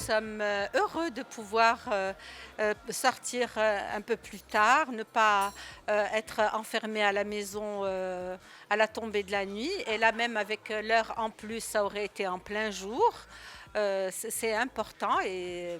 sommes heureux de pouvoir sortir un peu plus tard, ne pas être enfermés à la maison à la tombée de la nuit. Et là même avec l'heure en plus, ça aurait été en plein jour. C'est important et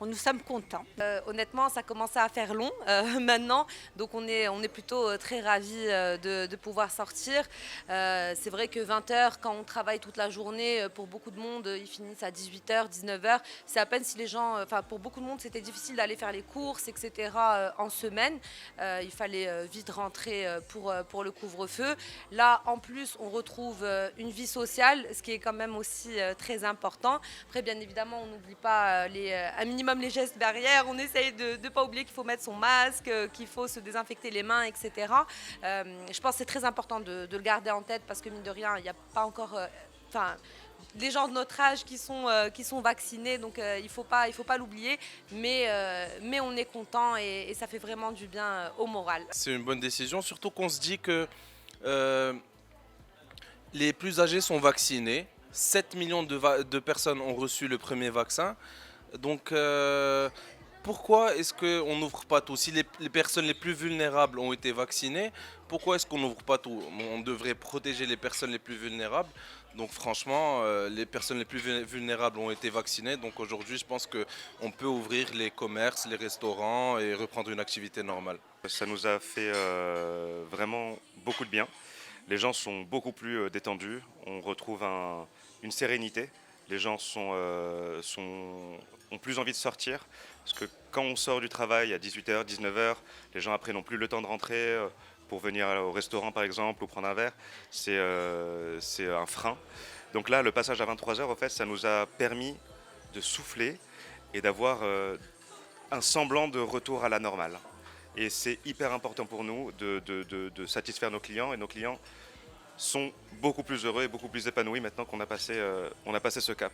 nous sommes contents. Honnêtement, ça commence à faire long maintenant, donc on est plutôt très ravis de pouvoir sortir. C'est vrai que 20 heures, quand on travaille toute la journée, pour beaucoup de monde, ils finissent à 18 heures, 19 heures. C'est à peine si les gens, enfin pour beaucoup de monde, c'était difficile d'aller faire les courses, etc. En semaine. Il fallait vite rentrer pour le couvre-feu. Là, en plus, on retrouve une vie sociale, ce qui est quand même aussi très important. Après, bien évidemment, on n'oublie pas un minimum les gestes barrières. On essaye de ne pas oublier qu'il faut mettre son masque, qu'il faut se désinfecter les mains, etc. Je pense que c'est très important de le garder en tête parce que, mine de rien, il n'y a pas encore... Enfin, les gens de notre âge qui sont vaccinés, donc il ne faut pas l'oublier. Mais on est content et ça fait vraiment du bien au moral. C'est une bonne décision, surtout qu'on se dit que euh, les plus âgés sont vaccinés. 7 millions de personnes ont reçu le premier vaccin. Donc pourquoi est-ce qu'on n'ouvre pas tout? Si les personnes les plus vulnérables ont été vaccinées, pourquoi est-ce qu'on n'ouvre pas tout? On devrait protéger les personnes les plus vulnérables. Donc franchement, les personnes les plus vulnérables ont été vaccinées. Donc aujourd'hui, je pense qu'on peut ouvrir les commerces, les restaurants et reprendre une activité normale. Ça nous a fait vraiment beaucoup de bien. Les gens sont beaucoup plus détendus, on retrouve une sérénité. Les gens ont plus envie de sortir. Parce que quand on sort du travail à 18 h, 19 h, les gens après n'ont plus le temps de rentrer pour venir au restaurant par exemple ou prendre un verre. C'est un frein. Donc là, le passage à 23 h, en fait, ça nous a permis de souffler et d'avoir un semblant de retour à la normale. Et c'est hyper important pour nous de satisfaire nos clients. Et nos clients sont beaucoup plus heureux et beaucoup plus épanouis maintenant qu'on a passé ce cap.